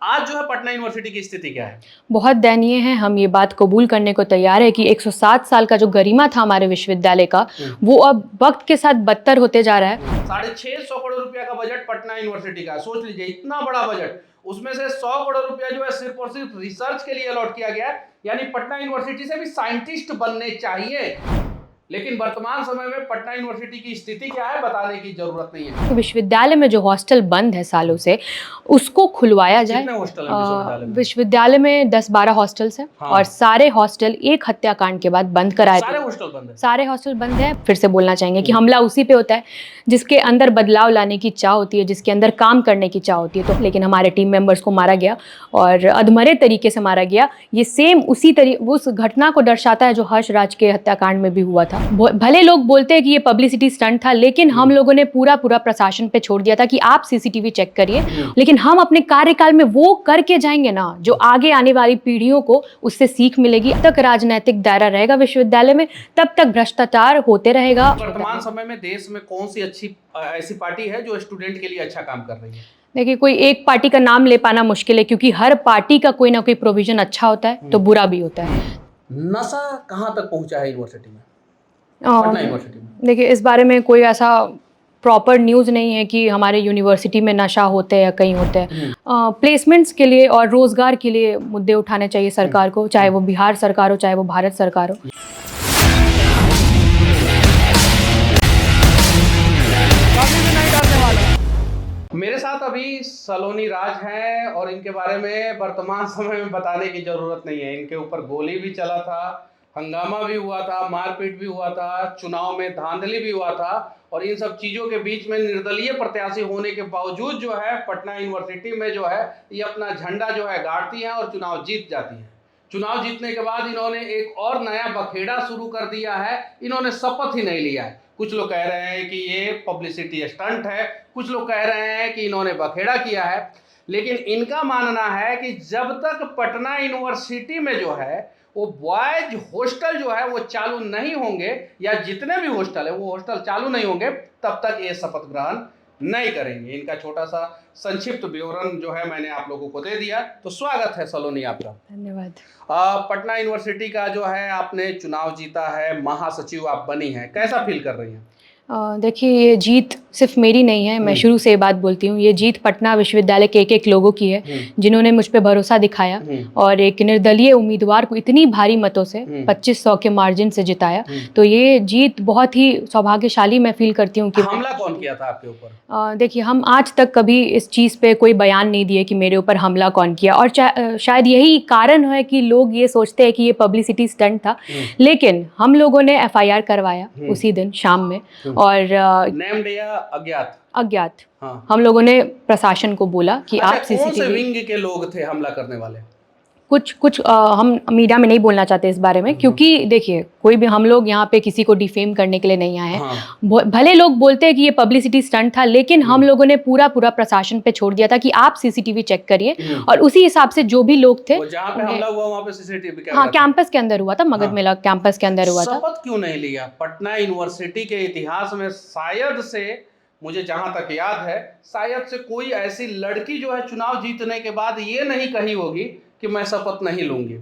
आज जो है पटना यूनिवर्सिटी की स्थिति क्या है? बहुत दयनीय है। हम ये बात कबूल करने को तैयार है कि 107 साल का जो गरिमा था हमारे विश्वविद्यालय का, वो अब वक्त के साथ बदतर होते जा रहा है। 650 करोड़ रुपया का बजट पटना यूनिवर्सिटी का, सोच लीजिए इतना बड़ा बजट, उसमें से 100 करोड़ रुपया जो है सिर्फ और सिर्फ रिसर्च के लिए अलॉट किया गया है। यानी पटना यूनिवर्सिटी से भी साइंटिस्ट बनने चाहिए। लेकिन वर्तमान समय में पटना यूनिवर्सिटी की स्थिति क्या है बताने की जरूरत नहीं है। तो विश्वविद्यालय में जो हॉस्टल बंद है सालों से, उसको खुलवाया जाए। कितने हॉस्टल हैं विश्वविद्यालय में? विश्वविद्यालय में 10-12 हॉस्टल्स हैं। हाँ। और सारे हॉस्टल एक हत्याकांड के बाद बंद कराए। सारे हॉस्टल बंद है? सारे हॉस्टल बंद है। फिर से बोलना चाहेंगे कि हमला उसी पे होता है जिसके अंदर बदलाव लाने की चाह होती है, जिसके अंदर काम करने की चाह होती है। तो लेकिन हमारे टीम मेंबर्स को मारा गया और अधमरे तरीके से मारा गया। ये सेम उस घटना को दर्शाता है जो हर्ष राज के हत्याकांड में भी हुआ था। भले लोग बोलते हैं कि ये पब्लिसिटी स्टंट था, लेकिन हम लोगों ने पूरा प्रशासन पे छोड़ दिया था कि आप सीसीटीवी चेक करिए। लेकिन हम अपने कार्यकाल में वो करके जाएंगे ना जो आगे आने वाली पीढ़ियों को उससे सीख मिलेगी। तब तक राजनीतिक दायरा रहेगा विश्वविद्यालय में, तब तक भ्रष्टाचार होते रहेगा। वर्तमान समय में देश में कौन सी अच्छी ऐसी पार्टी है जो स्टूडेंट के लिए अच्छा काम कर रही है? देखिए, कोई एक पार्टी का नाम ले पाना मुश्किल है, क्योंकि हर पार्टी का कोई ना कोई प्रोविजन अच्छा होता है तो बुरा भी होता है। नशा कहाँ तक पहुंचा है यूनिवर्सिटी में, पटना यूनिवर्सिटी में? देखिए, इस बारे में कोई ऐसा प्रॉपर न्यूज़ नहीं है कि हमारे यूनिवर्सिटी में नशा होते हैं या कहीं होते हैं। प्लेसमेंट्स के लिए और रोजगार के लिए मुद्दे उठाने चाहिए सरकार को, चाहे वो बिहार सरकार हो चाहे वो भारत सरकार हो। मेरे साथ अभी सलोनी राज हैं और इनके बारे में वर्तमान समय में बताने की जरूरत नहीं है। इनके ऊपर गोली भी चला था, हंगामा भी हुआ था, मारपीट भी हुआ था, चुनाव में धांधली भी हुआ था और इन सब चीज़ों के बीच में निर्दलीय प्रत्याशी होने के बावजूद जो है पटना यूनिवर्सिटी में जो है ये अपना झंडा जो है गाड़ती हैं और चुनाव जीत जाती हैं। चुनाव जीतने के बाद इन्होंने एक और नया बखेड़ा शुरू कर दिया है। इन्होंने शपथ ही नहीं लिया है। कुछ लोग कह रहे हैं कि ये पब्लिसिटी स्टंट है, कुछ लोग कह रहे हैं कि इन्होंने बखेड़ा किया है। लेकिन इनका मानना है कि जब तक पटना यूनिवर्सिटी में जो है वो बॉयज हॉस्टल जो है वो चालू नहीं होंगे या जितने भी हॉस्टल है वो हॉस्टल चालू नहीं होंगे, तब तक ये शपथ ग्रहण नहीं करेंगे। इनका छोटा सा संक्षिप्त विवरण जो है मैंने आप लोगों को दे दिया। तो स्वागत है सलोनी आपका। धन्यवाद। पटना यूनिवर्सिटी का जो है आपने चुनाव जीता है, महासचिव आप बनी हैं, कैसा फील कर रही हैं? देखिए, ये जीत सिर्फ मेरी नहीं है। मैं शुरू से ये बात बोलती हूँ, ये जीत पटना विश्वविद्यालय के एक लोगों की है जिन्होंने मुझ पे भरोसा दिखाया और एक निर्दलीय उम्मीदवार को इतनी भारी मतों से 2500 के मार्जिन से जिताया। तो ये जीत बहुत ही सौभाग्यशाली मैं फील करती हूँ। कि हमला कौन किया था आपके ऊपर? देखिए, हम आज तक कभी इस चीज़ पे कोई बयान नहीं दिए कि मेरे ऊपर हमला कौन किया, और शायद यही कारण है कि लोग ये सोचते हैं कि ये पब्लिसिटी स्टंट था। लेकिन हम लोगों ने FIR करवाया उसी दिन शाम में। और नेम्ड या अज्ञात? अज्ञात। हाँ। हम लोगों ने प्रशासन को बोला कि आप कौन से सीसीटीवी विंग के लोग थे हमला करने वाले? कुछ हम मीडिया में नहीं बोलना चाहते इस बारे में, क्योंकि देखिए, कोई भी हम लोग यहाँ पे किसी को डिफेम करने के लिए नहीं आए हैं। हाँ। भले लोग बोलते हैं कि ये पब्लिसिटी स्टंट था, लेकिन हम लोगों ने पूरा प्रशासन पे छोड़ दिया था कि आप सीसीटीवी चेक करिए और उसी हिसाब से जो भी लोग थे जहाँ पे हमला हुआ वहाँ पे सीसीटीवी कैमरा? हाँ, कैंपस के अंदर हुआ था, मगध मेला कैंपस के अंदर हुआ था। शपथ क्यों नहीं लिया? पटना यूनिवर्सिटी के इतिहास में शायद से, मुझे जहां तक याद है, शायद से कोई ऐसी लड़की जो है चुनाव जीतने के बाद ये नहीं कही होगी कि मैं शपथ नहीं लूंगी।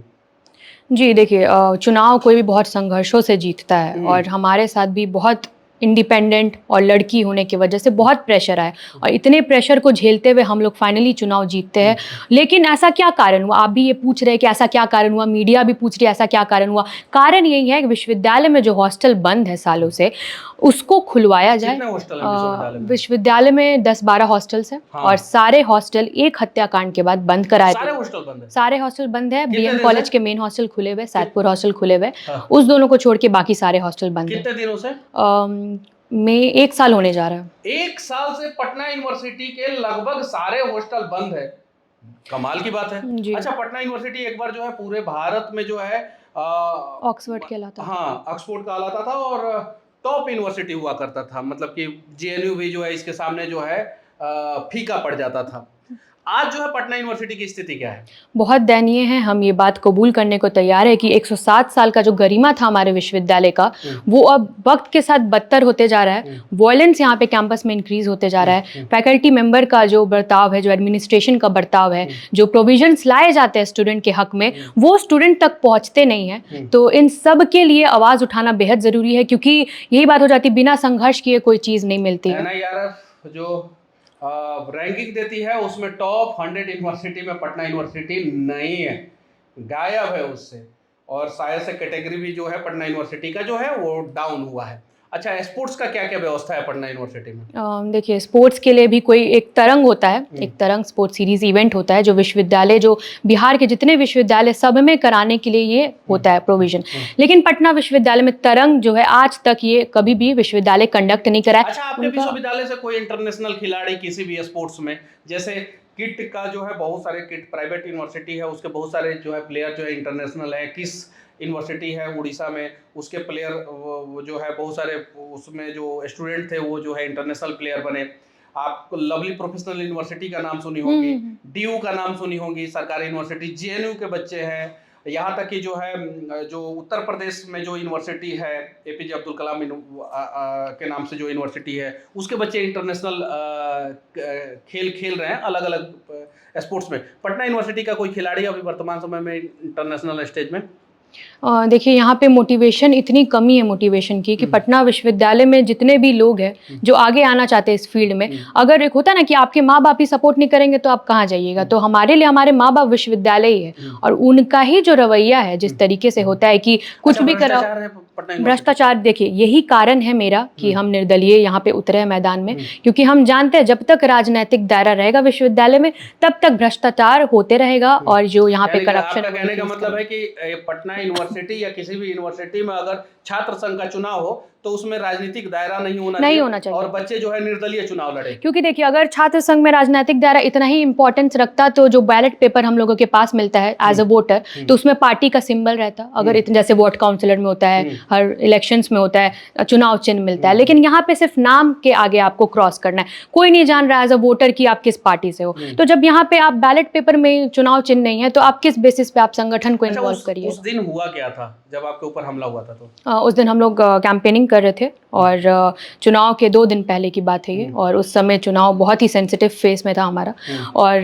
जी देखिए, चुनाव कोई भी बहुत संघर्षों से जीतता है और हमारे साथ भी बहुत इंडिपेंडेंट और लड़की होने की वजह से बहुत प्रेशर आया और इतने प्रेशर को झेलते हुए हम लोग फाइनली चुनाव जीतते हैं। लेकिन ऐसा क्या कारण हुआ? आप भी ये पूछ रहे हैं कि ऐसा क्या कारण हुआ, मीडिया भी पूछ रही है ऐसा क्या कारण हुआ। कारण यही है कि विश्वविद्यालय में जो हॉस्टल बंद है सालों से, उसको खुलवाया जाए। विश्वविद्यालय में 10-12 हॉस्टल्स हैं। हाँ। और सारे हॉस्टल एक हत्याकांड के बाद बंद कराए। सारे हॉस्टल बंद है। BM कॉलेज के मेन हॉस्टल खुले हुए, सैदपुर हॉस्टल खुले हुए। हाँ। उस दोनों को छोड़ के बाकी सारे हॉस्टल बंद है। कितने दिनों से? में 1 साल होने जा रहा है। 1 साल से पटना यूनिवर्सिटी के लगभग सारे हॉस्टल बंद है। कमाल की बात है। अच्छा, पटना यूनिवर्सिटी एक बार जो है पूरे भारत में जो है ऑक्सफोर्ड कहलाता था। हाँ, ऑक्सफोर्ड कहलाता था और टॉप यूनिवर्सिटी हुआ करता था। मतलब कि JNU भी जो है इसके सामने जो है फीका पड़ जाता था। आज जो है पटना यूनिवर्सिटी की स्थिति क्या है? बहुत दयनीय है। हम ये बात कबूल करने को तैयार है कि 107 साल का जो गरिमा था हमारे विश्वविद्यालय का, वो अब वक्त के साथ बदतर होते जा रहा है। वॉयलेंस यहाँ पे कैंपस में इंक्रीज होते जा रहा है। फैकल्टी मेंबर का जो बर्ताव है, जो एडमिनिस्ट्रेशन का बर्ताव है, जो प्रोविजंस लाए जाते हैं स्टूडेंट के हक में, वो स्टूडेंट तक पहुँचते नहीं हैं। तो इन सब के लिए आवाज़ उठाना बेहद ज़रूरी है, क्योंकि यही बात हो जाती है, बिना संघर्ष किए कोई चीज़ नहीं मिलती है। NIRF जो रैंकिंग देती है उसमें टॉप 100 यूनिवर्सिटी में पटना यूनिवर्सिटी नहीं है, गायब है उससे। और शायद से कैटेगरी भी जो है पटना यूनिवर्सिटी का जो है वो डाउन हुआ है। अच्छा, स्पोर्ट्स का क्या क्या व्यवस्था है पटना यूनिवर्सिटी में? देखिए, स्पोर्ट्स के लिए भी कोई एक तरंग होता है, एक तरंग स्पोर्ट्स सीरीज इवेंट होता है, जो विश्वविद्यालय, जो बिहार के जितने विश्वविद्यालय सब में कराने के लिए ये होता है प्रोविजन। लेकिन पटना विश्वविद्यालय में तरंग जो है, आज तक ये कभी भी विश्वविद्यालय कंडक्ट नहीं करा है। अच्छा, आपके विश्वविद्यालय से कोई इंटरनेशनल खिलाड़ी किसी भी स्पोर्ट्स में, जैसे किट का जो है बहुत सारे किट, प्राइवेट यूनिवर्सिटी है उसके बहुत सारे जो है प्लेयर जो है इंटरनेशनल है, किस यूनिवर्सिटी है उड़ीसा में, उसके प्लेयर वो जो है बहुत सारे उसमें जो स्टूडेंट थे वो जो है इंटरनेशनल प्लेयर बने। आप लवली प्रोफेशनल यूनिवर्सिटी का नाम सुनी होगी, DU का नाम सुनी होगी, सरकारी यूनिवर्सिटी, JNU के बच्चे हैं, यहाँ तक कि जो है जो उत्तर प्रदेश में जो यूनिवर्सिटी है APJ अब्दुल कलाम के नाम से जो यूनिवर्सिटी है, उसके बच्चे इंटरनेशनल खेल खेल रहे हैं अलग अलग स्पोर्ट्स में। पटना यूनिवर्सिटी का कोई खिलाड़ी अभी वर्तमान समय में इंटरनेशनल स्टेज में? देखिए, यहाँ पे मोटिवेशन, इतनी कमी है मोटिवेशन की कि पटना विश्वविद्यालय में जितने भी लोग हैं जो आगे आना चाहते हैं इस फील्ड में, अगर एक होता है ना कि आपके माँ बाप ही सपोर्ट नहीं करेंगे तो आप कहाँ जाइएगा, तो हमारे लिए हमारे माँ बाप विश्वविद्यालय ही है। और उनका ही जो रवैया है, जिस तरीके से होता है कि कुछ भी करो, भ्रष्टाचार, देखिए यही कारण है मेरा कि हम निर्दलीय यहाँ पे उतरे हैं मैदान में, क्योंकि हम जानते हैं जब तक राजनीतिक दायरा रहेगा विश्वविद्यालय में तब तक भ्रष्टाचार होते रहेगा। और जो यहाँ पे करप्शन, आपका कहने का मतलब है कि पटना यूनिवर्सिटी या किसी भी यूनिवर्सिटी में अगर छात्र संघ का चुनाव हो तो उसमें राजनीतिक दायरा नहीं होना चाहिए और बच्चे जो है निर्दलीय चुनाव लड़े। क्योंकि देखिए, अगर छात्र संघ में राजनीतिक दायरा इतना ही इंपॉर्टेंस रखता तो जो बैलेट पेपर हम लोगों के पास मिलता है एज अ वोटर, तो उसमें पार्टी का सिंबल रहता। अगर इतने जैसे वार्ड काउंसिलर में होता है, हर इलेक्शंस में होता है, चुनाव चिन्ह मिलता है, लेकिन यहाँ पे सिर्फ नाम के आगे आपको क्रॉस करना है। कोई नहीं जान रहा एज अ वोटर कि आप किस पार्टी से हो। तो जब यहाँ पे आप बैलेट पेपर में चुनाव चिन्ह नहीं है तो आप किस बेसिस पे आप संगठन को इन्वॉल्व करिए। उस दिन हुआ क्या था जब आपके ऊपर हमला हुआ था? तो उस दिन हम लोग कैंपेनिंग कर रहे थे और चुनाव के 2 दिन पहले की बात है ये, और उस समय चुनाव बहुत ही सेंसिटिव फेस में था हमारा। और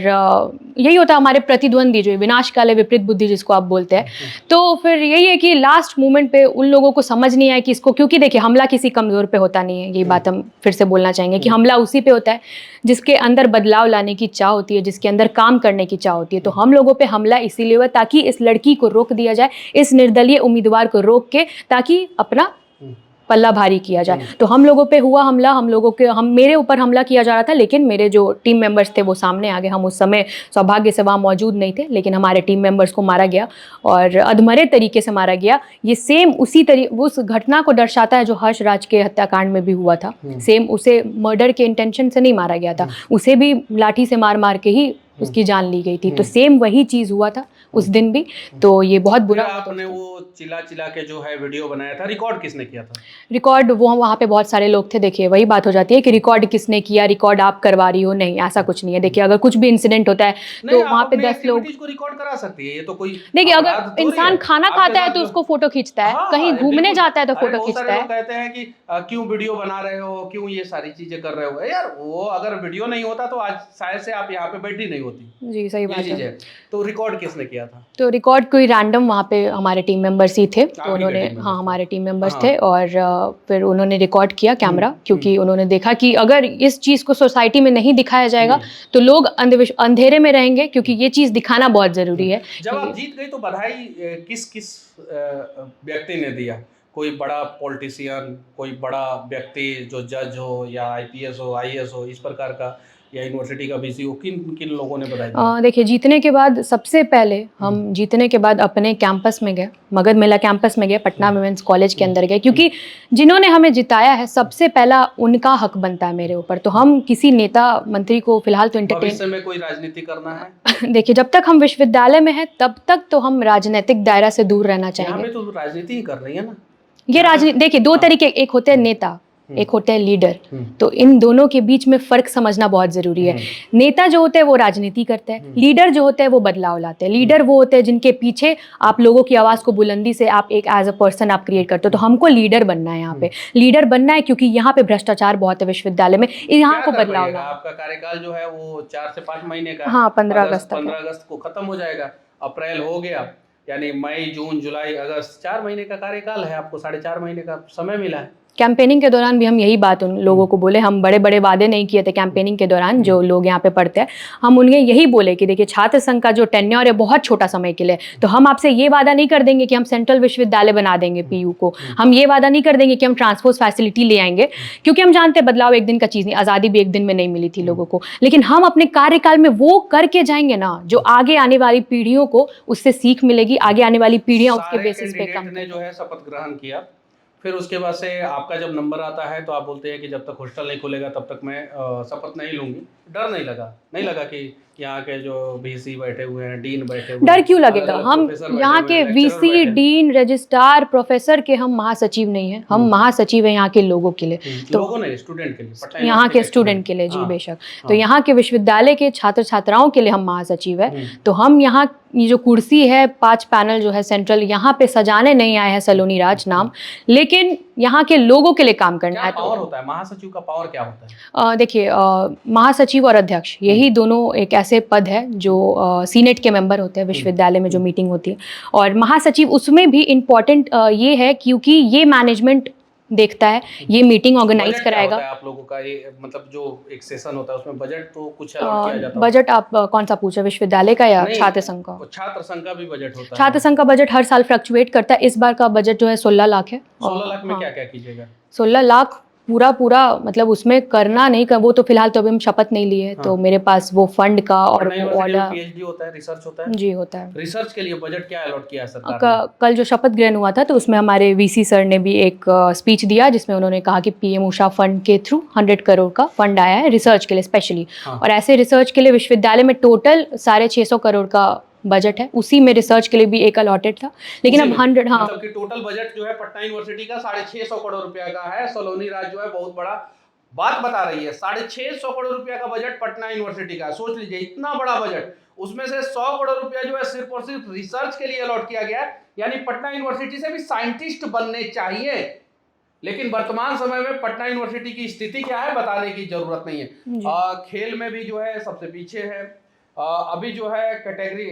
यही होता है हमारे प्रतिद्वंदी, जो विनाशकाले विपरीत बुद्धि जिसको आप बोलते हैं। तो फिर यही है कि लास्ट मोमेंट पे उन लोगों को समझ नहीं आया कि इसको, क्योंकि देखिए हमला किसी कमज़ोर पे होता नहीं है, ये बात हम फिर से बोलना चाहेंगे कि हमला उसी पे होता है जिसके अंदर बदलाव लाने की चाह होती है, जिसके अंदर काम करने की चाह होती है। तो हम लोगों पे हमला इसीलिए हुआ ताकि इस लड़की को रोक दिया जाए, इस निर्दलीय उम्मीदवार को रोक के, ताकि अपना पल्ला भारी किया जाए। तो हम लोगों पे हुआ हमला, मेरे ऊपर हमला किया जा रहा था, लेकिन मेरे जो टीम मेंबर्स थे वो सामने आ गए। हम उस समय सौभाग्य से वहाँ मौजूद नहीं थे, लेकिन हमारे टीम मेंबर्स को मारा गया और अधमरे तरीके से मारा गया। ये सेम उस घटना को दर्शाता है जो हर्ष राज के हत्याकांड में भी हुआ था। सेम उसे मर्डर के इंटेंशन से नहीं मारा गया था, उसे भी लाठी से मार मार के ही उसकी जान ली गई थी। तो सेम वही चीज हुआ था उस दिन भी। तो ये बहुत बुरा। आपने वो चिल्ला चिल्ला के जो है वीडियो बनाया था, रिकॉर्ड किसने किया था? रिकॉर्ड वो वहाँ पे बहुत सारे लोग थे। देखिए वही बात हो जाती है कि रिकॉर्ड किसने किया, रिकॉर्ड आप करवा रही हो, नहीं ऐसा कुछ नहीं है। देखिए अगर कुछ भी इंसिडेंट होता है तो वहाँ पे 10 लोग को रिकॉर्ड करा सकती है। ये तो कोई, देखिए अगर इंसान खाना खाता है तो उसको फोटो खींचता है, कहीं घूमने जाता है तो फोटो खींचता है। कहते हैं कि क्यों वीडियो बना रहे हो, क्यों ये सारी चीजें कर रहे हो। यार वो अगर वीडियो नहीं होता तो आज शायद से आप यहाँ पे बैठी नहीं होती। जी सही बात है। तो रिकॉर्ड किसने किया था? तो रिकॉर्ड कोई रैंडम वहाँ पे हमारे टीम मेंबर्स ही थे, तो उन्होंने, हाँ हमारे टीम मेंबर्स थे, और फिर उन्होंने रिकॉर्ड किया कैमरा, क्योंकि उन्होंने देखा कि अगर इस चीज़ को सोसाइटी में नहीं दिखाया जाएगा तो लोग अंधेरे में रहेंगे, क्योंकि ये चीज़ दिखाना बहुत ज़रूरी है। जब आप जीत गई तो बधाई किस किस व्यक्ति ने दिया? कोई बड़ा पॉलिटिशियन, कोई बड़ा व्यक्ति जो जज हो या IPS हो, IAS हो, इस प्रकार का, या यूनिवर्सिटी का VC हो, किन किन लोगों ने बधाई? देखिए जीतने के बाद सबसे पहले हम जीतने के बाद अपने कैंपस में गए, मगध मेला कैंपस में गए, पटना वुमेन्स कॉलेज के अंदर गए, क्योंकि जिन्होंने हमें जिताया है सबसे पहला उनका हक बनता है मेरे ऊपर। तो हम किसी नेता मंत्री को फिलहाल तो भविष्य में कोई राजनीति करना है? देखिए जब तक हम विश्वविद्यालय में हैं तब तक तो हम राजनीतिक दायरा से दूर रहना चाहेंगे। यहाँ पे तो राजनीति ही कर रही है ना। ये राजनीति देखिए 2 तरीके, एक होते हैं नेता एक होता है लीडर। तो इन दोनों के बीच में फर्क समझना बहुत जरूरी है। नेता जो होते हैं वो राजनीति करते हैं, लीडर जो होते हैं वो बदलाव लाते हैं। लीडर वो होते हैं जिनके पीछे आप लोगों की आवाज को बुलंदी से आप एक एज अ पर्सन आप क्रिएट करते हो। तो हमको लीडर बनना है, यहाँ पे लीडर बनना है, क्योंकि यहाँ पे भ्रष्टाचार बहुत है विश्वविद्यालय में, यहाँ क्या को कर बदलाव पाइएगा? लाना। आपका कार्यकाल जो है वो 4 से 5 महीने का है। हाँ, 15 अगस्त तक है। 15 अगस्त को खत्म हो जाएगा। अप्रैल हो गया, यानी मई, जून, जुलाई, अगस्त, 4 महीने का कार्यकाल है। आपको 4.5 महीने का समय मिला है। कैंपेनिंग के दौरान भी हम यही बात उन लोगों को बोले, हम बड़े बड़े वादे नहीं किए थे कैंपेनिंग के दौरान। जो लोग यहाँ पे पढ़ते हैं, हम उन्हें यही बोले कि देखिए छात्र संघ का जो टेन्योर है बहुत छोटा समय के लिए, तो हम आपसे ये वादा नहीं कर देंगे कि हम सेंट्रल विश्वविद्यालय बना देंगे पीयू को, हम ये वादा नहीं कर देंगे कि हम ट्रांसपोर्ट फैसिलिटी ले आएंगे, क्योंकि हम जानते हैं बदलाव एक दिन का चीज़ नहीं, आज़ादी भी एक दिन में नहीं मिली थी लोगों को। लेकिन हम अपने कार्यकाल में वो करके जाएंगे ना, जो आगे आने वाली पीढ़ियों को उससे सीख मिलेगी, आगे आने वाली पीढ़ियाँ उसके सारे बेसिस पे कैंडिडेट काम ने जो है शपथ ग्रहण किया, फिर उसके बाद से आपका जब नंबर आता है तो आप बोलते हैं कि जब तक हॉस्टल नहीं खुलेगा तब तक मैं शपथ नहीं लूंगी। डर नहीं लगा कि यहाँ के जो वीसी बैठे हुए हैं, डीन बैठे हुए डर हैं, क्यों लगेगा? अलग-अलग हम प्रोफेसर बैठे यहाँ हुए के हैं, लेक्चरर वीसी, बैठे हैं। डीन, रजिस्ट्रार, प्रोफेसर के हम महासचिव नहीं हैं, हम महासचिव हैं यहाँ के लोगों के लिए। तो लोगों ने स्टूडेंट के लिए, पटना यहाँ यूनिवर्सिटी के स्टूडेंट के लिए, जी हाँ, बेशक। तो हाँ। यहाँ के विश्वविद्यालय के छात्र छात्राओं के लिए हम महासचिव है। तो हम यहाँ ये जो कुर्सी है 5 पैनल जो है सेंट्रल, यहाँ पे सजाने नहीं आए हैं सलोनी राज नाम, लेकिन यहाँ के लोगों के लिए काम करना क्या है। पावर होता है महासचिव का? पावर क्या होता है? देखिए, महासचिव और अध्यक्ष यही दोनों एक ऐसे पद है जो सीनेट के मेंबर होते हैं विश्वविद्यालय में जो मीटिंग होती है। और महासचिव उसमें भी इम्पोर्टेंट ये है क्योंकि ये मैनेजमेंट देखता है, ये मीटिंग ऑर्गेनाइज बजट क्या कराएगा। होता है आप लोगों का? ये मतलब जो एक सेशन होता है उसमें बजट तो कुछ अलॉट किया जाता है? बजट आप कौन सा पूछे, विश्वविद्यालय का या नहीं, छात्र संघ का? छात्र संघ का भी बजट होता है। छात्र संघ का बजट हर साल फ्लक्चुएट करता है। इस बार का बजट जो है 16 लाख है। 16 लाख में हाँ, क्या क्या कीजिएगा? 16 लाख पूरा मतलब उसमें करना नहीं कर, वो तो फिलहाल तो अभी हम शपथ नहीं लिए हैं। तो मेरे पास वो फंड का और वो ऑर्डर, पीएचडी होता है, रिसर्च होता है। जी होता है। रिसर्च के लिए बजट क्या अलॉट किया है सरकार ने? कल जो शपथ ग्रहण हुआ था तो उसमें हमारे वीसी सर ने भी एक स्पीच दिया जिसमें उन्होंने कहा कि पीएम उषा फंड के थ्रू 100 करोड़ का फंड आया है रिसर्च के लिए स्पेशली। और ऐसे रिसर्च के लिए विश्वविद्यालय में टोटल 650 करोड़ का बजट है, उसी में रिसर्च के लिए भी एक अलॉटेड था। लेकिन अब 100, हाँ, मतलब कि टोटल बजट जो है पटना यूनिवर्सिटी का 650 करोड़ रुपया का है। सलोनी राज जो है बहुत बड़ा बात बता रही है। 650 करोड़ रुपया का बजट पटना यूनिवर्सिटी का। सोच लीजिए इतना बड़ा बजट, उसमें से 100 करोड़ रुपया जो है सिर्फ और सिर्फ रिसर्च के लिए अलॉट किया गया है। यानी पटना यूनिवर्सिटी से भी साइंटिस्ट बनने चाहिए। लेकिन वर्तमान समय में पटना यूनिवर्सिटी की स्थिति क्या है बताने की जरूरत नहीं है। खेल में भी जो है सबसे पीछे है। अभी जो है कैटेगरी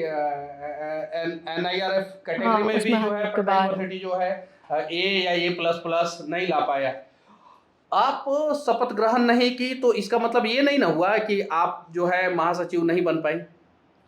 NIRF कैटेगरी में भी जो है पटना यूनिवर्सिटी जो है A या A++ नहीं ला पाया। आप शपथ ग्रहण नहीं की तो इसका मतलब ये नहीं ना हुआ कि आप जो है महासचिव नहीं बन पाई?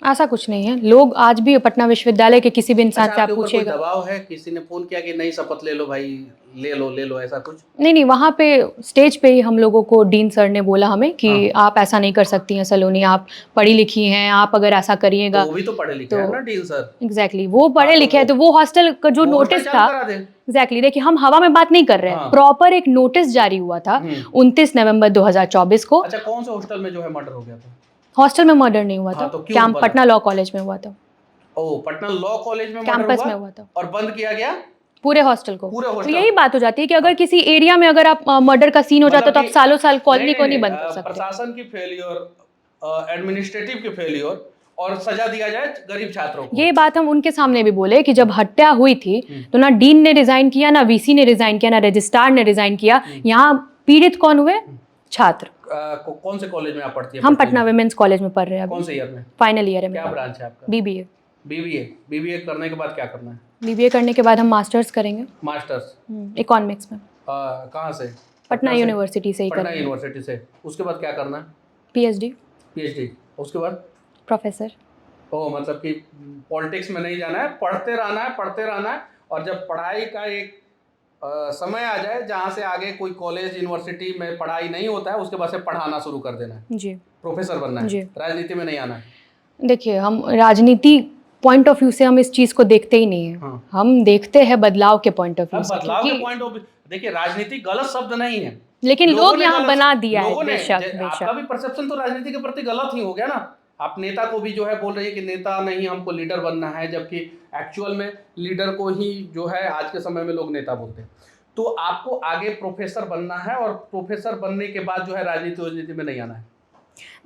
ऐसा कुछ नहीं है। लोग आज भी पटना विश्वविद्यालय के किसी भी इंसान से आप पूछेगा, दबाव है, किसी ने फोन किया कि नहीं शपथ ले लो भाई, ले लो, ऐसा कुछ? नहीं, वहाँ पे स्टेज पे ही हम लोगों को डीन सर ने बोला हमें कि आप ऐसा नहीं कर सकती हैं सलोनी, आप पढ़ी लिखी हैं, आप अगर ऐसा करिएगा। तो वो भी तो पढ़े लिखे हैं ना डीन सर। एग्जैक्टली, वो पढ़े लिखे हैं। तो वो हॉस्टल का जो नोटिस था, एग्जैक्टली, देखिए हम हवा में बात नहीं कर रहे हैं, प्रॉपर एक नोटिस जारी हुआ था 29 नवंबर 2024 को। अच्छा, कौन सा हॉस्टल में जो है मर्डर हो गया था? हॉस्टल में मर्डर नहीं हुआ था, कैंप पटना लॉ कॉलेज में हुआ था। ओह, पटना लॉ कॉलेज में कैंपस में हुआ था और बंद किया गया पूरे हॉस्टल को। तो यही बात हो जाती है कि अगर किसी एरिया में अगर आप मर्डर का सीन हो जाता है तो आप सालों साल कॉलोनी को नहीं बंद कर सकते। प्रशासन की फेलियर, एडमिनिस्ट्रेटिव की फेलियर और सजा दिया जाए गरीब छात्रों को। ये बात हम उनके सामने भी बोले कि जब हत्या हुई थी तो ना डीन ने रिजाइन किया, ना वीसी ने रिजाइन किया, ना रजिस्ट्रार ने रिजाइन किया। यहाँ पीड़ित कौन हुए? छात्र। कौन से कॉलेज में आप पढ़ती हैं? हम पटना विमेंस कॉलेज में पढ़ रहे हैं। कौन से ईयर में? फाइनल ईयर है। क्या ब्रांच है आपका? बीबीए। बीबीए करने के बाद क्या करना है? बीबीए करने के बाद हम मास्टर्स करेंगे। मास्टर्स इकोनॉमिक्स में। कहाँ से? पटना यूनिवर्सिटी से ही पटना यूनिवर्सिटी से। उसके बाद क्या करना है? पीएचडी। उसके बाद प्रोफेसर। ओह, मतलब कि पॉलिटिक्स में नहीं जाना है, पढ़ते रहना है और जब पढ़ाई का एक समय आ जाए जहाँ से आगे कोई कॉलेज यूनिवर्सिटी में पढ़ाई नहीं होता है उसके बाद से पढ़ाना शुरू कर देना है। जी। प्रोफेसर बनना है। जी। राजनीति में नहीं आना है। देखिए, हम राजनीति पॉइंट ऑफ व्यू से हम इस चीज को देखते ही नहीं है। हम देखते हैं बदलाव के पॉइंट ऑफ व्यू से। बदलाव के पॉइंट ऑफ व्यू, देखिए राजनीति गलत शब्द नहीं है, लेकिन लोग यहाँ बना दिया है। बेशक आपका भी परसेप्शन तो राजनीति के प्रति गलत ही हो गया ना। आप नेता को भी जो है बोल रही है कि नेता नहीं, हमको लीडर बनना है, जबकि एक्चुअल में लीडर को ही जो है आज के समय में लोग नेता बोलते हैं। तो आपको आगे प्रोफेसर बनना है और प्रोफेसर बनने के बाद जो है राजनीति में नहीं आना है।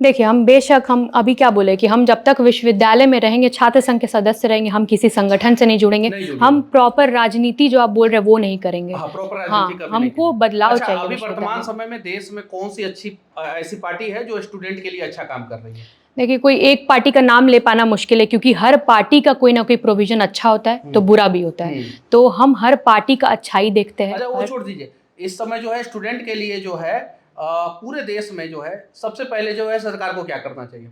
देखिए, हम बेशक हम अभी क्या बोले कि हम जब तक विश्वविद्यालय में रहेंगे, छात्र संघ के सदस्य रहेंगे, हम किसी संगठन से नहीं जुड़ेंगे, हम प्रॉपर राजनीति जो आप बोल रहे हैं वो नहीं करेंगे। हाँ, प्रॉपर हाँ, राजनीति कभी हमको नहीं। बदलाव अच्छा, चाहिए अभी वर्तमान विश्वविद्यालय। समय में देश में कौन सी अच्छी ऐसी पार्टी है जो स्टूडेंट के लिए अच्छा काम कर रही है? देखिए, कोई एक पार्टी का नाम ले पाना मुश्किल है, क्योंकि हर पार्टी का कोई ना कोई प्रोविजन अच्छा होता है तो बुरा भी होता है, तो हम हर पार्टी का अच्छाई देखते हैं। अच्छा, वो छोड़ दीजिए, इस समय जो है स्टूडेंट के लिए जो है पूरे देश में जो है सबसे पहले जो है सरकार को क्या करना चाहिए?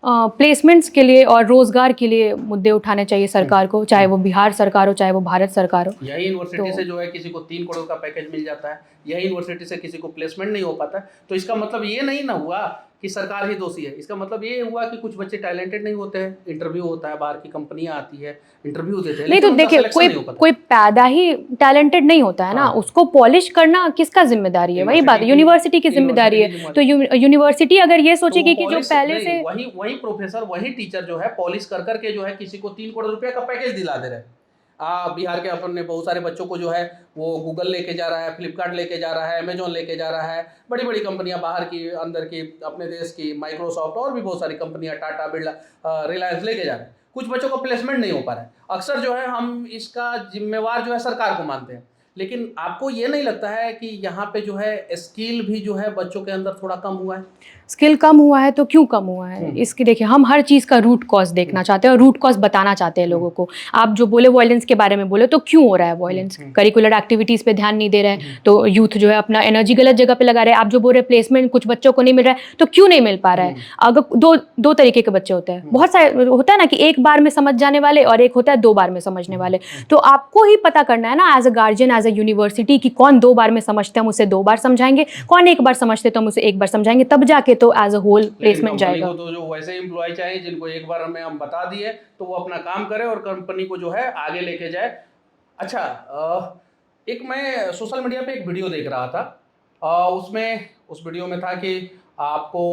प्लेसमेंट्स के लिए और रोजगार के लिए मुद्दे उठाने चाहिए सरकार को, चाहे वो बिहार सरकार हो, चाहे वो भारत सरकार हो। यही यूनिवर्सिटी से जो है किसी को 3 करोड़ का पैकेज मिल जाता है, यही यूनिवर्सिटी से किसी को प्लेसमेंट नहीं हो पाता, तो इसका मतलब ये नहीं ना हुआ कि सरकार ही दोषी है। इसका मतलब ये हुआ कि कुछ बच्चे टैलेंटेड नहीं होते हैं, इंटरव्यू होता है, बाहर की कंपनियां आती है, इंटरव्यू देते हैं, नहीं तो देखिए, कोई पैदा ही टैलेंटेड नहीं होता है ना, उसको पॉलिश करना किसका जिम्मेदारी है? वही बात, यूनिवर्सिटी की जिम्मेदारी है। तो यूनिवर्सिटी अगर ये सोचेगी कि जो पहले से वही प्रोफेसर, वही टीचर जो है पॉलिश कर करके जो है किसी को 3 करोड़ रुपए का पैकेज दिला दे रहे हैं। बिहार के अपन ने बहुत सारे बच्चों को जो है वो गूगल लेके जा रहा है, फ्लिपकार्ट लेके जा रहा है, अमेजोन लेके जा रहा है, बड़ी बड़ी कंपनियां बाहर की, अंदर की, अपने देश की, माइक्रोसॉफ्ट और भी बहुत सारी कंपनियां, टाटा, बिरला, रिलायंस लेके जा रहे हैं। कुछ बच्चों का प्लेसमेंट नहीं हो पा रहा है। अक्सर जो है हम इसका जिम्मेवार जो है सरकार को मानते हैं, लेकिन आपको ये नहीं लगता है कि यहाँ पे जो है स्किल भी जो है बच्चों के अंदर थोड़ा कम हुआ है? स्किल कम हुआ है तो क्यों कम हुआ है? इसकी देखिए, हम हर चीज़ का रूट कॉज देखना चाहते हैं और रूट कॉज बताना चाहते हैं लोगों को। आप जो बोले वायलेंस के बारे में बोले, तो क्यों हो रहा है वायलेंस? करिकुलर एक्टिविटीज़ पे ध्यान नहीं दे रहे हैं, तो यूथ जो है अपना एनर्जी गलत जगह पे लगा रहे हैं। आप जो बोल रहे प्लेसमेंट कुछ बच्चों को नहीं मिल रहा है, तो क्यों नहीं मिल पा रहा है? अगर दो तरीके के बच्चे होते हैं, बहुत सारे होता है ना कि एक बार में समझ जाने वाले और एक होता है 2 बार में समझने वाले। तो आपको ही पता करना है ना as a guardian, as a university, कि कौन 2 बार में समझते हैं, हम उसे 2 बार समझाएंगे, कौन 1 बार समझते तो हम उसे 1 बार समझाएंगे, तब जाके तो एज अ होल प्लेसमेंट जाएगा। तो जो वैसे एम्प्लॉय चाहिए जिनको एक बार हमें हम बता दिए तो वो अपना काम करे और कंपनी को जो है आगे लेके जाए। अच्छा, एक मैं सोशल मीडिया पे एक वीडियो देख रहा था, उसमें उस वीडियो में था कि आपको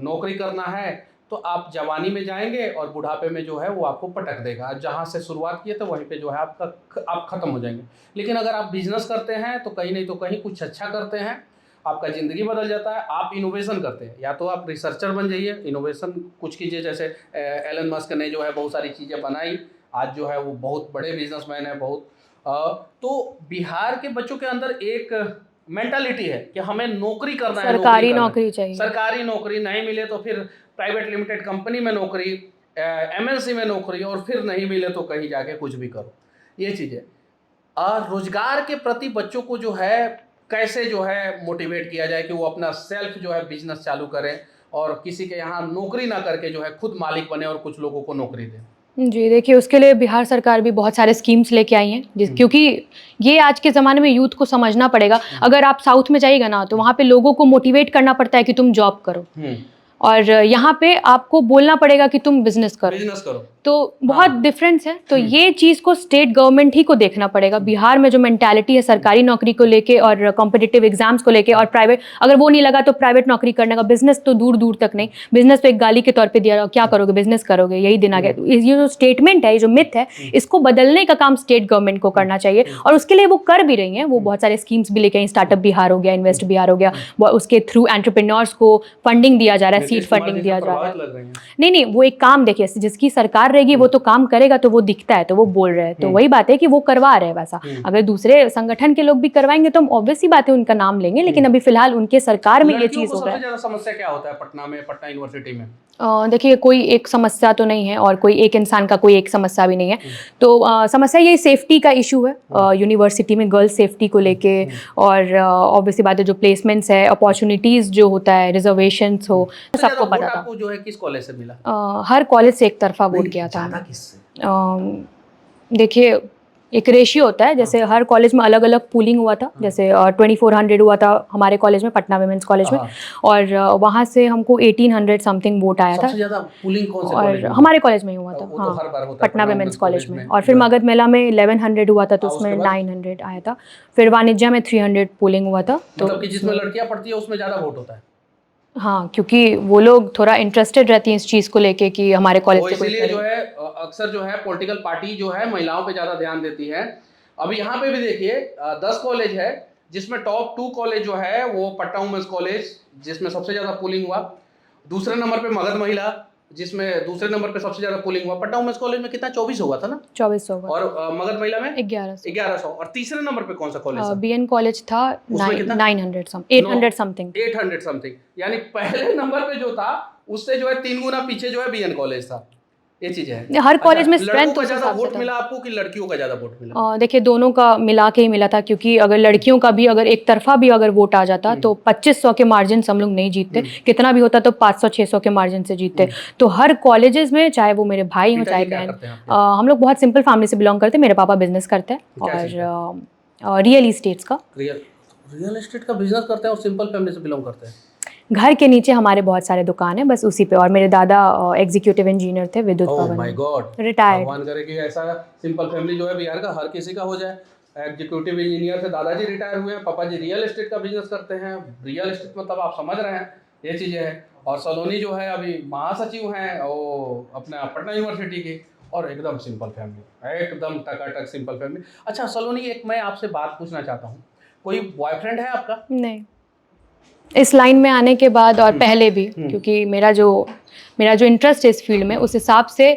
नौकरी करना है तो आप जवानी में जाएंगे और बुढ़ापे में जो है वो आपको पटक देगा। जहाँ से शुरुआत किए तो वहीं पे जो है आप ख़त्म हो जाएंगे। लेकिन अगर आप बिजनेस करते हैं तो कहीं नहीं तो कहीं कुछ अच्छा करते हैं, आपका ज़िंदगी बदल जाता है। आप इनोवेशन करते हैं, या तो आप रिसर्चर बन जाइए, इनोवेशन कुछ कीजिए, जैसे एलन मस्क ने जो है बहुत सारी चीज़ें बनाई, आज जो है वो बहुत बड़े बिजनेसमैन है। तो बिहार के बच्चों के अंदर एक मेंटालिटी है कि हमें नौकरी करना है, सरकारी नौकरी चाहिए। सरकारी नौकरी नहीं मिले तो फिर प्राइवेट लिमिटेड कंपनी में नौकरी, एमएनसी में नौकरी, और फिर नहीं मिले तो कहीं जाके कुछ भी करो। ये चीज़ें रोजगार के प्रति बच्चों को जो है कैसे जो है मोटिवेट किया जाए कि वो अपना सेल्फ जो है बिजनेस चालू करें और किसी के यहाँ नौकरी ना करके जो है खुद मालिक बने और कुछ लोगों को नौकरी दें। जी, देखिए, उसके लिए बिहार सरकार भी बहुत सारे स्कीम्स लेके आई हैं, क्योंकि ये आज के ज़माने में यूथ को समझना पड़ेगा। अगर आप साउथ में जाइएगा ना, तो वहाँ पे लोगों को मोटिवेट करना पड़ता है कि तुम जॉब करो, और यहाँ पे आपको बोलना पड़ेगा कि तुम बिजनेस करो। तो बहुत डिफरेंस है। तो ये चीज़ को स्टेट गवर्नमेंट ही को देखना पड़ेगा। बिहार में जो मेंटालिटी है सरकारी नौकरी को लेके और कॉम्पिटिटिव एग्जाम्स को लेके, और प्राइवेट, अगर वो नहीं लगा तो प्राइवेट नौकरी करने का, बिजनेस तो दूर दूर तक नहीं। बिजनेस तो एक गाली के तौर पे दिया, क्या करोगे, बिजनेस करोगे, यही दिन आ गया। ये जो स्टेटमेंट है, ये जो मिथ है, इसको बदलने का काम स्टेट गवर्नमेंट को करना चाहिए, और उसके लिए वो कर भी रही हैं। वो बहुत सारे स्कीम्स भी लेके आई, स्टार्टअप बिहार हो गया, इन्वेस्ट बिहार हो गया, उसके थ्रू एंटरप्रेन्योर्स को फंडिंग दिया जा रहा है, सीड फंडिंग दिया जा रहा है। नहीं, वो एक काम देखिए, जिसकी सरकार रहेगी वो तो काम करेगा, तो वो दिखता है, तो वो बोल रहे हैं, तो वही बात है कि वो करवा रहे हैं वैसा। अगर दूसरे संगठन के लोग भी करवाएंगे तो हम ऑब्वियसली बात है उनका नाम लेंगे, लेकिन अभी फिलहाल उनके सरकार में ये चीज हो रहा है। सबसे ज्यादा समस्या क्या होता है पटना में, पटना यूनिवर्सिटी में? देखिए, कोई एक समस्या तो नहीं है, और कोई एक इंसान का कोई एक समस्या भी नहीं है। तो समस्या ये सेफ्टी का इशू है यूनिवर्सिटी में, गर्ल्स सेफ्टी को लेके, और ऑब्वियसली बात है जो प्लेसमेंट्स है, अपॉर्चुनिटीज जो होता है, रिजर्वेशंस हो, सबको पता था। आपको जो है किस कॉलेज से मिला? हर कॉलेज से एक तरफा वोट किया था। देखिए, एक रेशियो होता है, जैसे हर कॉलेज में अलग अलग पूलिंग हुआ था। जैसे 2400 हुआ था हमारे कॉलेज में, पटना विमेंस कॉलेज में, और वहाँ से हमको 1800 समथिंग वोट आया था। सबसे ज़्यादा पूलिंग कौन से और हमारे कॉलेज में ही हुआ था। हाँ, पटना विमेंस कॉलेज में। और फिर मगध मेला में 1100 हुआ था, तो उसमें 900 आया था। फिर वाणिज्य में 300 पोलिंग हुआ था। तो जिसमें लड़कियाँ पढ़ती है उसमें ज़्यादा वोट होता है? हाँ, क्योंकि वो लोग थोड़ा इंटरेस्टेड रहती हैं इस चीज़ को लेके कि हमारे कॉलेज से कोई इसलिए जो है अक्सर जो है पॉलिटिकल पार्टी जो है महिलाओं पे ज़्यादा ध्यान देती है। अब यहाँ पे भी देखिए 10 कॉलेज है, जिसमें टॉप 2 कॉलेज जो है वो पटना वुमेंस कॉलेज, जिसमें सबसे ज़्यादा पुलिंग हुआ। दूसरे नंबर पे मगध महिला, जिसमें दूसरे नंबर पे सबसे ज़्यादा पुलिंग हुआ। पटना वुमेंस कॉलेज में कितना 24 हुआ था ना, 2400 का और मगध महिला में 1100 1100। और तीसरे नंबर पे कौन सा कॉलेज था? बीएन कॉलेज था उसमें कितना? 800 समथिंग 800 समथिंग। यानी पहले नंबर पे जो था उससे जो है 3 गुना पीछे जो है बीएन कॉलेज था। ये चीज है। हर कॉलेज में लड़कों स्ट्रेंथ का उस ज्यादा हिसाब से वोट था। मिला आपको कि लड़कियों का ज्यादा वोट मिला? देखिए दोनों का मिला के ही मिला था, क्योंकि अगर लड़कियों का भी अगर एक तरफा भी अगर वोट आ जाता तो 2500 के मार्जिन से हम लोग नहीं जीतते, कितना भी होता तो 500-600 के मार्जिन से जीतते। तो हर कॉलेजेस में, चाहे वो मेरे भाई हों चाहे पिताजी क्या बहन, करते हैं आपके? हम लोग बहुत सिंपल फैमिली से बिलोंग करते हैं। मेरे पापा बिजनेस करते हैं क्या चीज़ और रियल इस्टेट्स का। रियल एस्टेट का बिजनेस करते हैं और सिंपल फैमिली से बिलोंग करते हैं। घर के नीचे हमारे बहुत सारे दुकान है, बस उसी पे। और मेरे दादा एग्जीक्यूटिव इंजीनियर थे विद्युत ओह भवन माय में, गॉड, रिटायर्ड। भगवान करे कि ऐसा सिंपल फैमिली जो है बिहार का हर किसी का हो जाए। एग्जीक्यूटिव इंजीनियर से दादाजी रिटायर हुए हैं, पापा जी रियल एस्टेट का बिजनेस करते हैं। रियल एस्टेट मतलब आप समझ रहे हैं, ये चीज़ें हैं। और सलोनी जो है अभी महासचिव हैं वो अपना पटना यूनिवर्सिटी की, और एकदम सिंपल फैमिली, एकदम टकाटक सिंपल फैमिली। अच्छा सलोनी, एक मैं आपसे बात पूछना चाहता हूँ, कोई बॉयफ्रेंड है आपका? नहीं, इस लाइन में आने के बाद और पहले भी, क्योंकि मेरा जो इंटरेस्ट है इस फील्ड में उस हिसाब से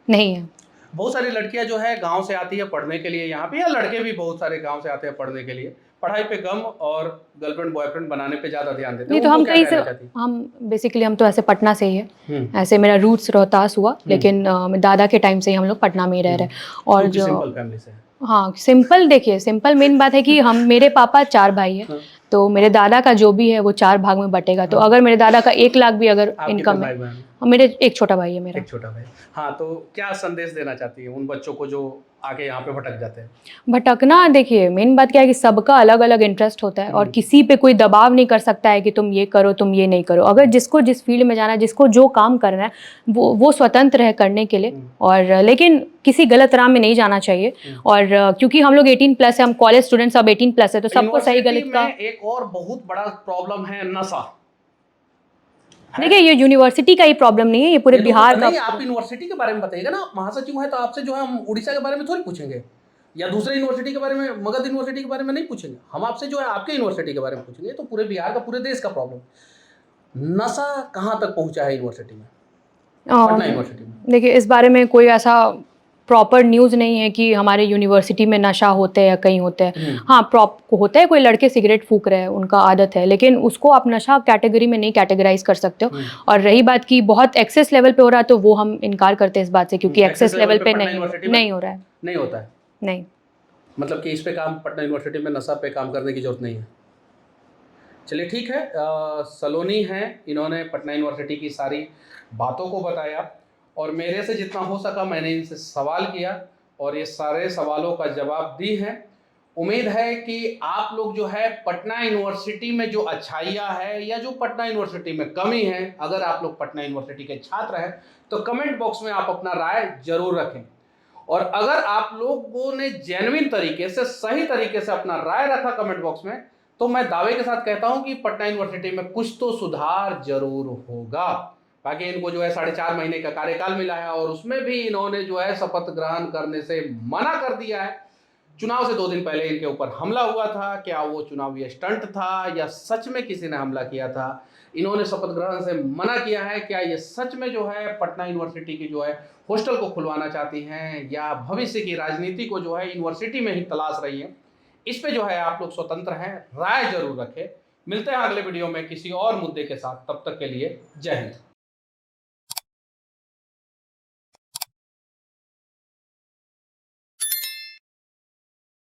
नहीं है। बहुत सारी लड़कियां जो है गांव से आती है पढ़ने के लिए यहाँ पे, या लड़के भी बहुत सारे गांव से आते हैं पढ़ने के लिए, पढ़ाई पे कम और गर्लफ्रेंड बॉयफ्रेंड बनाने पे ज़्यादा ध्यान देते हैं। नहीं तो हम उनको क्या कहीं से, कहना चाहती हैं? हम तो ऐसे पटना से ही है। ऐसे मेरा रूट्स रोहतास हुआ, लेकिन दादा के टाइम से ही हम लोग पटना में ही रह रहे। और क्योंकि जो सिंपल फैमिली से है। हाँ सिंपल, देखिए सिंपल मेन बात है कि मेरे पापा 4 भाई हैं, तो मेरे दादा का जो भी है वो 4 भाग में बटेगा। तो अगर मेरे दादा का 1 लाख भी अगर आप इनकम कितने है, भाई बहन? मेरे एक छोटा भाई है मेरा। एक छोटा भाई। हाँ, तो क्या संदेश देना चाहती है उन बच्चों को जो आके यहाँ पे भटक जाते हैं? भटकना, देखिए मेन बात क्या है कि सबका अलग अलग इंटरेस्ट होता है और किसी पे कोई दबाव नहीं कर सकता है कि तुम ये करो तुम ये नहीं करो। अगर जिसको जिस फील्ड में जाना है, जिसको जो काम करना है, वो स्वतंत्र है करने के लिए। और लेकिन किसी गलत राह में नहीं जाना चाहिए। और क्योंकि हम लोग 18+ है, हम कॉलेज स्टूडेंट्स अब 18+ है, तो सबको सही गलत का। एक और बहुत बड़ा प्रॉब्लम है नशा। देखिए ये यूनिवर्सिटी का ही प्रॉब्लम नहीं है, ये पूरे बिहार का। नहीं, आप यूनिवर्सिटी के बारे में बताइएगा ना, महासचिव है तो आपसे जो है हम उड़ीसा के बारे में थोड़ी पूछेंगे, या दूसरे यूनिवर्सिटी के बारे में, मगध यूनिवर्सिटी के बारे में नहीं पूछेंगे। हम आपसे जो है आपके यूनिवर्सिटी के बारे में पूछेंगे। तो पूरे बिहार का, पूरे देश का प्रॉब्लम। नशा कहाँ तक पहुँचा है यूनिवर्सिटी में, पटना यूनिवर्सिटी में? देखिए इस बारे में कोई ऐसा प्रॉपर न्यूज़ नहीं है कि हमारे यूनिवर्सिटी में नशा होते हैं या कहीं होते हैं। हाँ होता है, कोई लड़के सिगरेट फूक रहे हैं, उनका आदत है, लेकिन उसको आप नशा कैटेगरी में नहीं कैटेगराइज कर सकते हो। और रही बात की बहुत एक्सेस लेवल पे हो रहा है, तो वो हम इनकार करते हैं इस बात से, क्योंकि एक्सेस लेवल पे नहीं हो रहा है। नहीं होता है, नहीं, मतलब कि इस पे काम, पटना यूनिवर्सिटी में नशा पे काम करने की जरूरत नहीं है। चलिए ठीक है, सलोनी हैं, इन्होंने पटना यूनिवर्सिटी की सारी बातों को बताया, और मेरे से जितना हो सका मैंने इनसे सवाल किया, और ये सारे सवालों का जवाब दी है। उम्मीद है कि आप लोग जो है पटना यूनिवर्सिटी में जो अच्छाइयाँ है या जो पटना यूनिवर्सिटी में कमी है, अगर आप लोग पटना यूनिवर्सिटी के छात्र हैं तो कमेंट बॉक्स में आप अपना राय जरूर रखें। और अगर आप लोगों ने जेन्युइन तरीके से, सही तरीके से अपना राय रखा कमेंट बॉक्स में, तो मैं दावे के साथ कहता हूं कि पटना यूनिवर्सिटी में कुछ तो सुधार जरूर होगा। बाकी इनको जो है 4.5 महीने का कार्यकाल मिला है, और उसमें भी इन्होंने जो है शपथ ग्रहण करने से मना कर दिया है। चुनाव से 2 दिन पहले इनके ऊपर हमला हुआ था, क्या वो चुनावी स्टंट था या सच में किसी ने हमला किया था? इन्होंने शपथ ग्रहण से मना किया है। क्या ये सच में जो है पटना यूनिवर्सिटी की जो है हॉस्टल को खुलवाना चाहती हैं, या भविष्य की राजनीति को जो है यूनिवर्सिटी में ही तलाश रही है? इस पे जो है आप लोग स्वतंत्र हैं, राय जरूर रखें। मिलते हैं अगले वीडियो में किसी और मुद्दे के साथ, तब तक के लिए जय हिंद।